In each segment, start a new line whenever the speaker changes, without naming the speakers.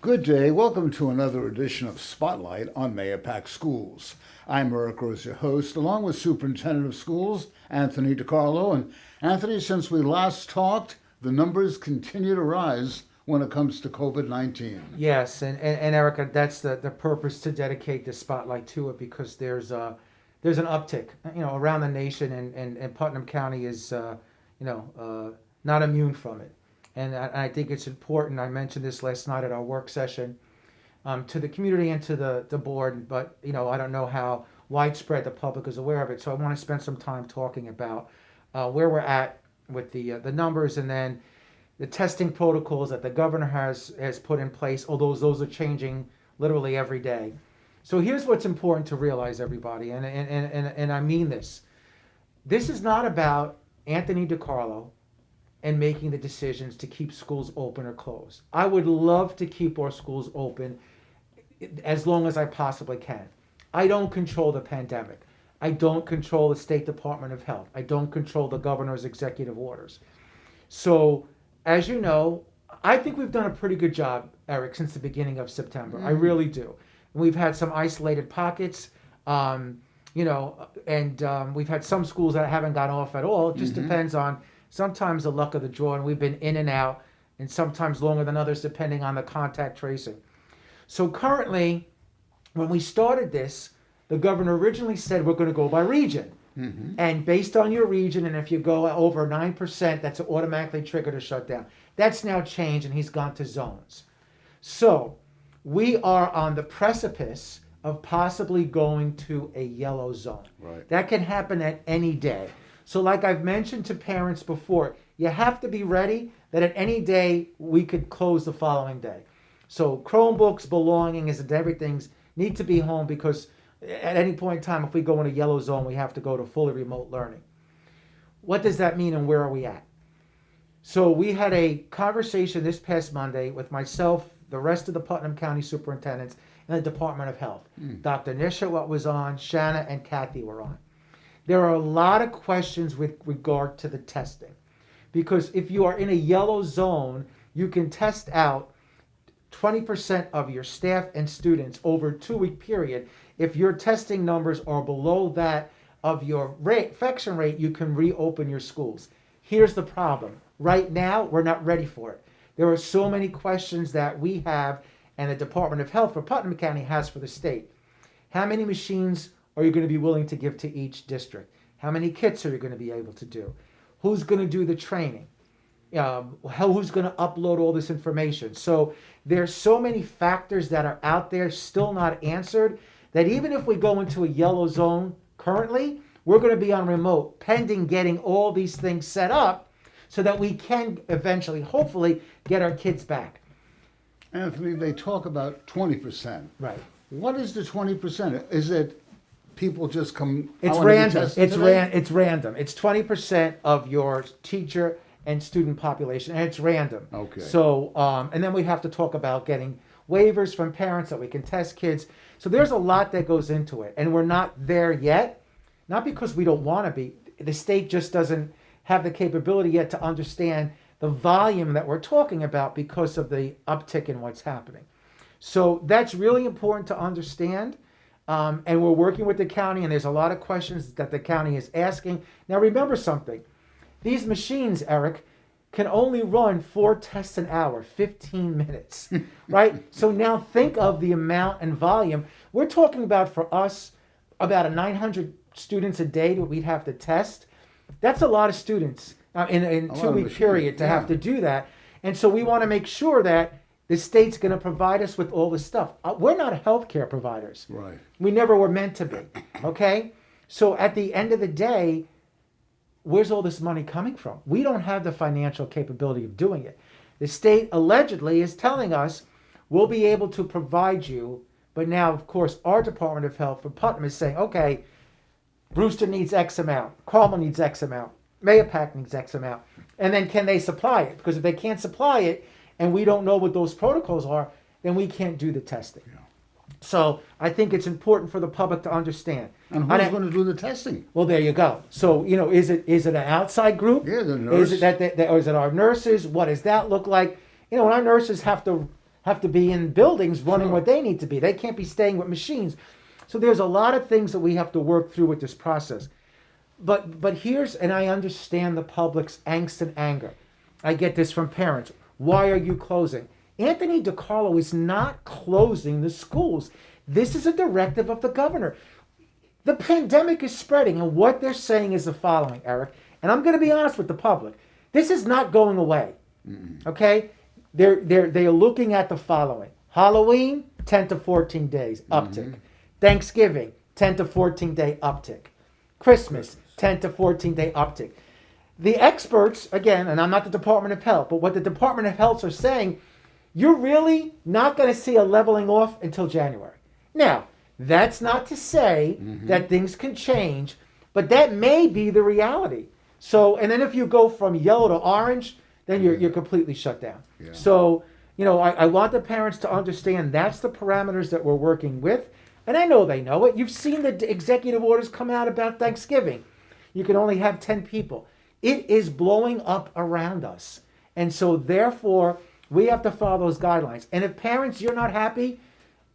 Good day. Welcome to another edition of Spotlight on Mahopac Schools. I'm Eric Rose, your host, along with Superintendent of Schools Anthony DiCarlo. And Anthony, since we last talked, the numbers continue to rise when it comes to COVID-19.
Yes, and Erica, that's the purpose to dedicate this spotlight to it, because there's an uptick, around the nation, and Putnam County is, not immune from it. And I think it's important. I mentioned this last night at our work session to the community and to the board, but I don't know how widespread the public is aware of it. So I want to spend some time talking about where we're at with the numbers, and then the testing protocols that the governor has put in place, although those are changing literally every day. So here's what's important to realize, everybody, and I mean this. This is not about Anthony DiCarlo and making the decisions to keep schools open or closed. I would love to keep our schools open as long as I possibly can. I don't control the pandemic. I don't control the State Department of Health. I don't control the governor's executive orders. So, as you know, I think we've done a pretty good job, Eric, since the beginning of September. I really do. We've had some isolated pockets, and we've had some schools that haven't gone off at all. It just depends on sometimes the luck of the draw, and we've been in and out, and sometimes longer than others, depending on the contact tracing. So currently, when we started this, the governor originally said we're going to go by region. And based on your region, and if you go over 9%, that's automatically triggered a shutdown. That's now changed, and he's gone to zones. So we are on the precipice of possibly going to a yellow zone.
Right.
That can happen at any day. So like I've mentioned to parents before, you have to be ready that at any day we could close the following day. So Chromebooks, belongings, and everything's need to be home, because at any point in time, if we go in a yellow zone, we have to go to fully remote learning. What does that mean, and where are we at? So we had a conversation this past Monday with myself, the rest of the Putnam County superintendents, and the Department of Health. Dr. Nisha was on, Shanna and Kathy were on. There are a lot of questions with regard to the testing, because if you are in a yellow zone, you can test out 20% of your staff and students over a 2-week period. If your testing numbers are below that of your infection rate, you can reopen your schools. Here's the problem. Right now, we're not ready for it. There are so many questions that we have, and the Department of Health for Putnam County has for the state. How many machines are you going to be willing to give to each district? How many kits are you going to be able to do? Who's going to do the training? Who's going to upload all this information? So there's so many factors that are out there still not answered, that even if we go into a yellow zone currently, we're going to be on remote pending getting all these things set up so that we can eventually, hopefully, get our kids back.
Anthony, they talk about 20%.
Right.
What is the 20%? Is it people just come?
It's random. It's random. It's 20% of your teacher and student population, and it's random.
Okay.
So, and then we have to talk about getting waivers from parents that we can test kids. So there's a lot that goes into it, and we're not there yet. Not because we don't want to be. The state just doesn't have the capability yet to understand the volume that we're talking about because of the uptick in what's happening. So that's really important to understand. And we're working with the county, and there's a lot of questions that the county is asking. Now remember something. These machines, Eric, can only run 4 tests an hour, 15 minutes, right? So now think of the amount and volume. We're talking about, for us, about 900 students a day that we'd have to test. That's a lot of students in a 2-week period to have to do that. And so we want to make sure that the state's going to provide us with all this stuff. We're not healthcare providers.
Right.
We never were meant to be, okay? So at the end of the day, where's all this money coming from? We don't have the financial capability of doing it. The state allegedly is telling us we'll be able to provide you, but now, of course, our Department of Health for Putnam is saying, okay, Brewster needs X amount, Carmel needs X amount, Mahopac needs X amount, and then can they supply it? Because if they can't supply it, and we don't know what those protocols are, then we can't do the testing. Yeah. So I think it's important for the public to understand.
And who's going to do the testing?
Well, there you go. So, is it an outside group?
Yeah, the nurse.
Is it or is it our nurses? What does that look like? And our nurses have to have to be in buildings running
Sure.
what they need to be. They can't be staying with machines. So there's a lot of things that we have to work through with this process. But here's, and I understand the public's angst and anger. I get this from parents. Why are you closing? Anthony DiCarlo is not closing the schools. This is a directive of the governor. The pandemic is spreading, and what they're saying is the following, Eric. And I'm going to be honest with the public. This is not going away. Okay? They're looking at the following. Halloween, 10 to 14 days, uptick. Thanksgiving, 10 to 14 day uptick. Christmas, 10 to 14 day uptick. The experts, again, and I'm not the Department of Health, but what the Department of Health are saying, you're really not going to see a leveling off until January. Now, that's not to say that things can change, but that may be the reality. So, and then if you go from yellow to orange, then you're completely shut down.
Yeah.
So, I want the parents to understand that's the parameters that we're working with. And I know they know it. You've seen the executive orders come out about Thanksgiving. You can only have 10 people. It is blowing up around us. And so therefore, we have to follow those guidelines. And if parents, you're not happy,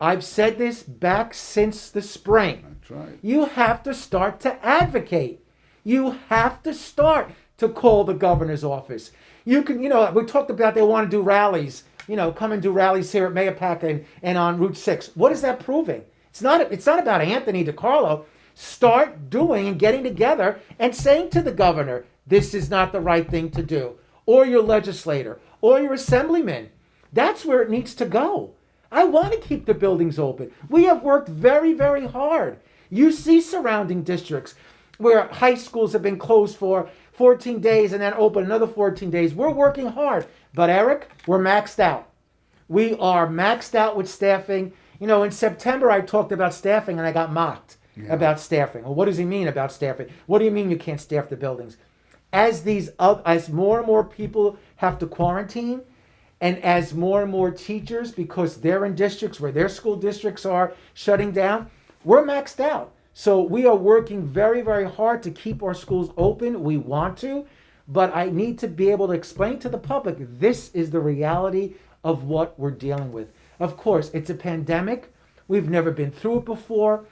I've said this back since the spring.
That's right.
You have to start to advocate. You have to start to call the governor's office. You can, we talked about they want to do rallies, come and do rallies here at Mayapack and on Route 6. What is that proving? It's not about Anthony DiCarlo. Start doing and getting together and saying to the governor, this is not the right thing to do. Or your legislator, or your assemblyman. That's where it needs to go. I want to keep the buildings open. We have worked very, very hard. You see surrounding districts where high schools have been closed for 14 days and then open another 14 days. We're working hard. But Eric, we're maxed out. We are maxed out with staffing. In September, I talked about staffing and I got mocked about staffing. Well, what does he mean about staffing? What do you mean you can't staff the buildings? As more and more people have to quarantine, and as more and more teachers, because they're in districts where their school districts are shutting down, we're maxed out. So we are working very, very hard to keep our schools open. We want to, but I need to be able to explain to the public, this is the reality of what we're dealing with. Of course, it's a pandemic. We've never been through it before,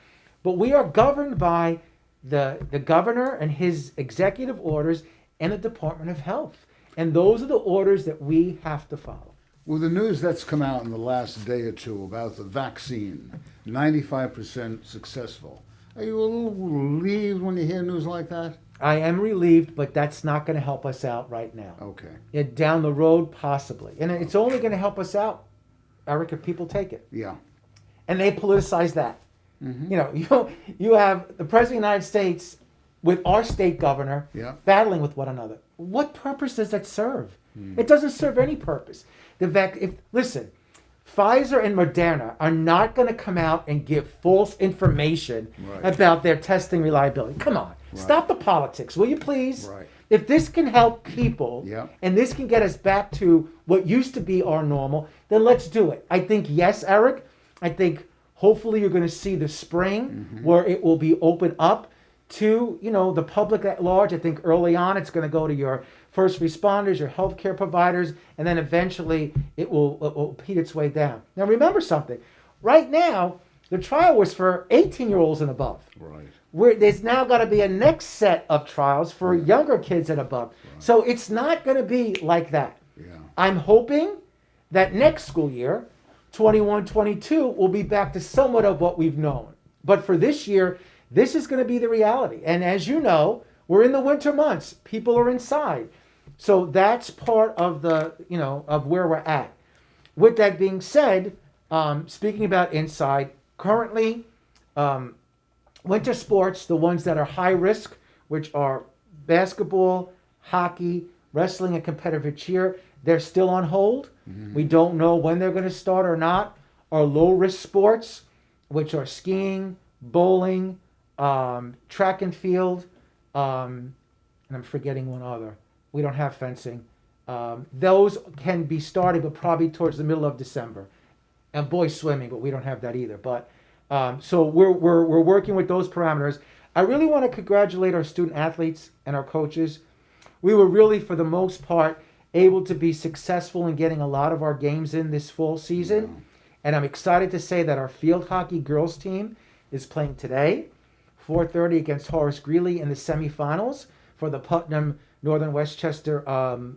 but we are governed by the governor and his executive orders and the Department of Health. And those are the orders that we have to follow.
Well, the news that's come out in the last day or two about the vaccine, 95% successful. Are you a little relieved when you hear news like that?
I am relieved, but that's not going to help us out right now.
Okay.
Down the road, possibly. And it's only going to help us out, Eric, if people take it.
Yeah.
And they politicize that. You have the President of the United States with our state governor battling with one another. What purpose does that serve? It doesn't serve any purpose. Listen, Pfizer and Moderna are not going to come out and give false information about their testing reliability. Come on. Stop the politics, will you please?
Right.
If this can help people and this can get us back to what used to be our normal, then let's do it. I think, yes, Eric, I think hopefully you're going to see the spring where it will be opened up to, the public at large. I think early on it's going to go to your first responders, your healthcare providers, and then eventually it will repeat its way down. Now remember something. Right now, the trial was for 18-year-olds and above.
Right.
There's now got to be a next set of trials for younger kids and above. So it's not going to be like that.
Yeah.
I'm hoping that next school year, 21-22, will be back to somewhat of what we've known. But for this year, this is going to be the reality. And as you know, we're in the winter months. People are inside. So that's part of of where we're at. With that being said, speaking about inside, currently, winter sports, the ones that are high risk, which are basketball, hockey, wrestling, and competitive cheer, they're still on hold. We don't know when they're going to start or not. Our low risk sports, which are skiing, bowling, track and field, and I'm forgetting one other. We don't have fencing. Those can be starting, but probably towards the middle of December. And boys swimming, but we don't have that either. But so we're working with those parameters. I really want to congratulate our student athletes and our coaches. We were really, for the most part, able to be successful in getting a lot of our games in this fall season.
Yeah.
And I'm excited to say that our field hockey girls team is playing today, 4:30 against Horace Greeley in the semifinals for the Putnam Northern Westchester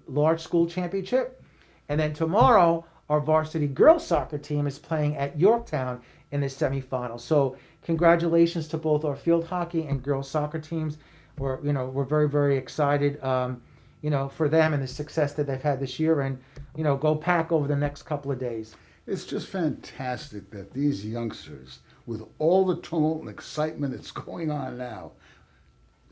Large School Championship. And then tomorrow, our varsity girls soccer team is playing at Yorktown in the semifinals. So congratulations to both our field hockey and girls soccer teams. We're very, very excited, for them and the success that they've had this year. And, go Pack over the next couple of days.
It's just fantastic that these youngsters, with all the tumult and excitement that's going on now,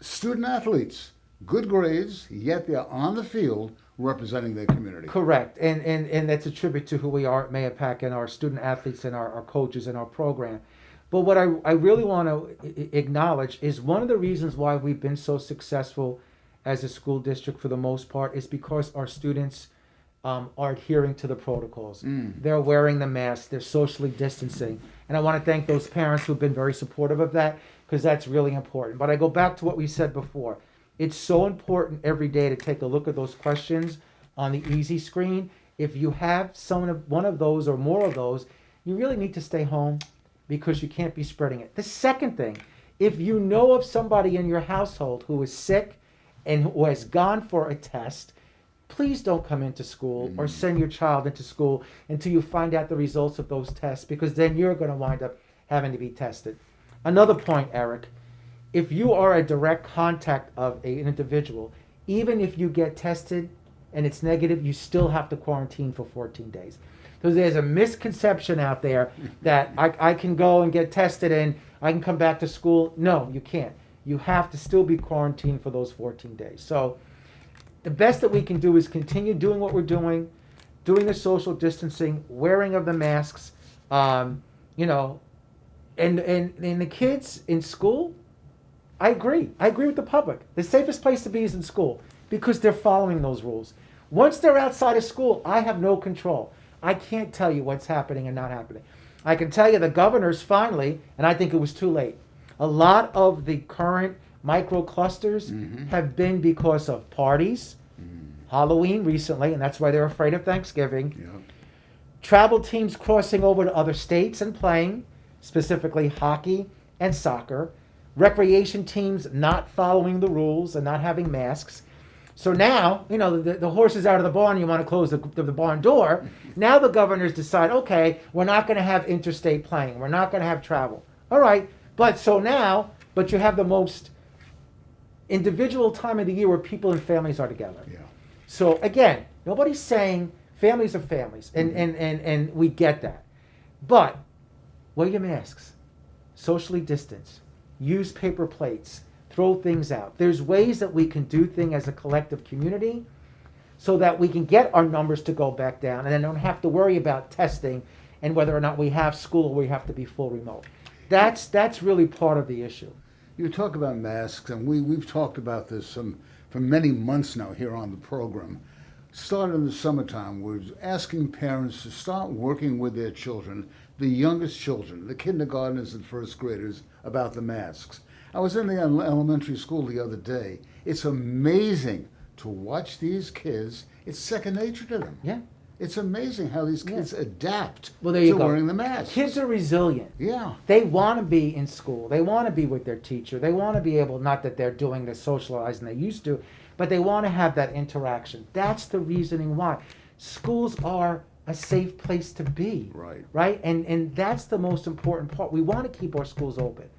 student athletes, good grades, yet they're on the field representing their community.
Correct. And that's a tribute to who we are at Mayapack and our student athletes and our coaches and our program. But what I really want to acknowledge is one of the reasons why we've been so successful as a school district for the most part is because our students are adhering to the protocols. They're wearing the masks. They're socially distancing. And I want to thank those parents who've been very supportive of that because that's really important. But I go back to what we said before. It's so important every day to take a look at those questions on the easy screen. If you have one of those or more of those, you really need to stay home because you can't be spreading it. The second thing, if you know of somebody in your household who is sick and who has gone for a test, please don't come into school or send your child into school until you find out the results of those tests, because then you're going to wind up having to be tested. Another point, Eric, if you are a direct contact of an individual, even if you get tested and it's negative, you still have to quarantine for 14 days. Because there's a misconception out there that I can go and get tested and I can come back to school. No, you can't. You have to still be quarantined for those 14 days. So the best that we can do is continue doing what we're doing the social distancing, wearing of the masks, and the kids in school, I agree with the public. The safest place to be is in school because they're following those rules. Once they're outside of school, I have no control. I can't tell you what's happening and not happening. I can tell you the governors finally, and I think it was too late, a lot of the current micro clusters have been because of parties, Halloween recently, and that's why they're afraid of Thanksgiving.
Yeah.
Travel teams crossing over to other states and playing, specifically hockey and soccer. Recreation teams not following the rules and not having masks. So now, the horse is out of the barn, you want to close the barn door. Now the governors decide, okay, we're not going to have interstate playing. We're not going to have travel. All right, but you have the most individual time of the year where people and families are together.
Yeah.
So again, nobody's saying families are families, and we get that. But wear your masks, socially distance, use paper plates, throw things out. There's ways that we can do things as a collective community so that we can get our numbers to go back down and then don't have to worry about testing and whether or not we have school or we have to be full remote. That's really part of the issue.
You talk about masks, and we've talked about this for many months now here on the program. Started in the summertime, we're asking parents to start working with their children, the youngest children, the kindergartners and first graders, about the masks. I was in the elementary school the other day. It's amazing to watch these kids. It's second nature to them.
Yeah.
It's amazing how these kids adapt
Well, there you
to
go.
wearing the mask.
Kids are resilient.
Yeah.
They want to be in school. They want to be with their teacher. They want to be able, not that they're doing the socializing they used to, but they want to have that interaction. That's the reasoning why. Schools are a safe place to be.
Right.
Right? And that's the most important part. We want to keep our schools open.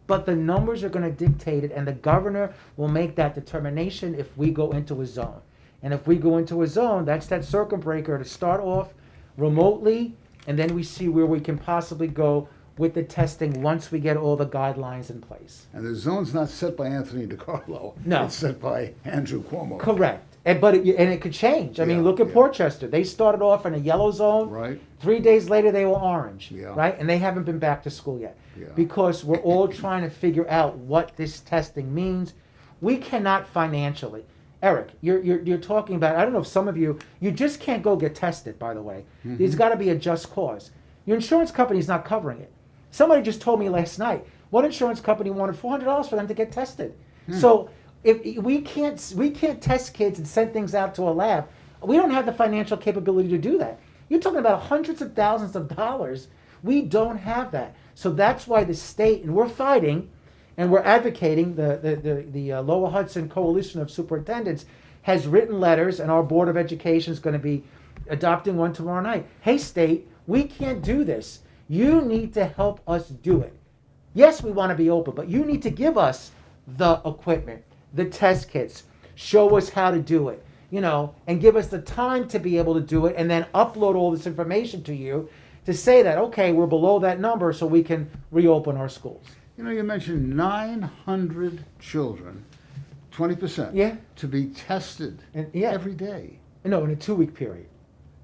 But the numbers are going to dictate it, and the governor will make that determination if we go into a zone. And if we go into a zone, that's that circuit breaker to start off remotely, and then we see where we can possibly go with the testing once we get all the guidelines in place.
And the zone's not set by Anthony DiCarlo.
No.
It's set by Andrew Cuomo.
Correct. And it could change. I mean, look at Portchester. They started off in a yellow zone.
Right.
3 days later, they were orange.
Yeah.
Right? And they haven't been back to school yet.
Yeah.
Because we're all trying to figure out what this testing means. We cannot financially. Eric, you're talking about, I don't know if some of you just can't go get tested, by the way. There's got to be a just cause. Your insurance company's not covering it. Somebody just told me last night, one insurance company wanted $400 for them to get tested. So if we can't test kids and send things out to a lab We don't have the financial capability to do that. You're talking about hundreds of thousands of dollars. We don't have that. So that's why the state, and we're fighting, and we're advocating, the Lower Hudson Coalition of Superintendents has written letters, and our Board of Education is going to be adopting one tomorrow night. Hey, state, we can't do this. You need to help us do it. Yes, we want to be open, but you need to give us the equipment, the test kits, show us how to do it, and give us the time to be able to do it, and then upload all this information to you to say that, okay, we're below that number so we can reopen our schools.
You mentioned 900 children, 20%,
Yeah.
to be tested
Yeah.
every day.
No, in a 2-week period.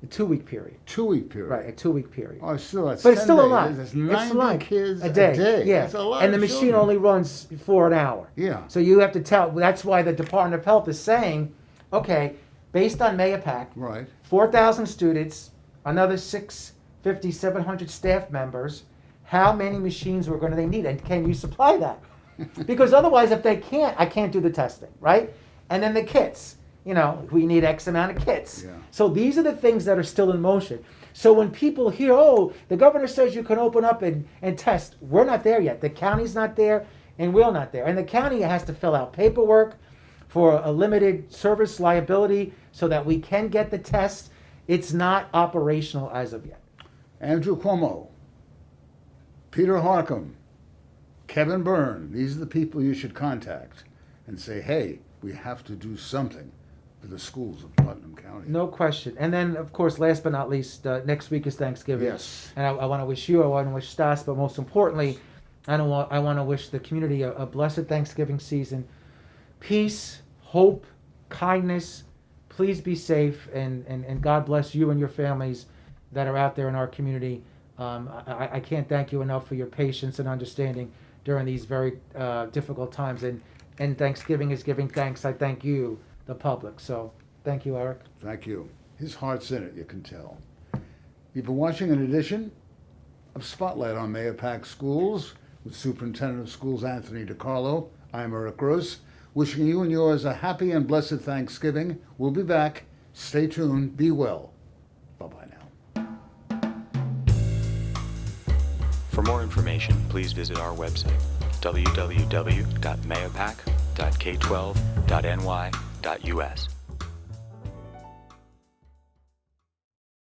A 2-week period.
2-week period.
Right, a 2-week period.
Oh, still, that's
But it's
10
still a
days.
lot.
That's
It's
90 kids
a day. Yeah.
That's a lot
And the
of
machine
children.
only runs for an hour.
Yeah.
So you have to tell. That's why the Department of Health is saying, okay, based on MAYAPAC,
Right.
4,000 students, another 650, 700 staff members, how many machines they need, and can you supply that? Because otherwise, if they can't, I can't do the testing, right? And then the kits, we need X amount of kits.
Yeah.
So these are the things that are still in motion. So when people hear, oh, the governor says you can open up and test, we're not there yet. The county's not there, and we're not there. And the county has to fill out paperwork for a limited service liability so that we can get the test. It's not operational as of yet.
Andrew Cuomo, Peter Harcum, Kevin Byrne, these are the people you should contact and say, hey, we have to do something for the schools of Putnam County.
No question. And then, of course, last but not least, next week is Thanksgiving.
Yes.
And I want to wish you, I want to wish Stas, but most importantly, I want to wish the community a blessed Thanksgiving season. Peace, hope, kindness. Please be safe, and God bless you and your families that are out there in our community. I can't thank you enough for your patience and understanding during these very difficult times. And Thanksgiving is giving thanks. I thank you, the public. So thank you, Eric.
Thank you. His heart's in it, you can tell. You've been watching an edition of Spotlight on MAYAPAC Schools with Superintendent of Schools Anthony DiCarlo. I'm Eric Gross, wishing you and yours a happy and blessed Thanksgiving. We'll be back. Stay tuned. Be well. Bye-bye now.
For more information, please visit our website, www.mayapac.k12.ny.us.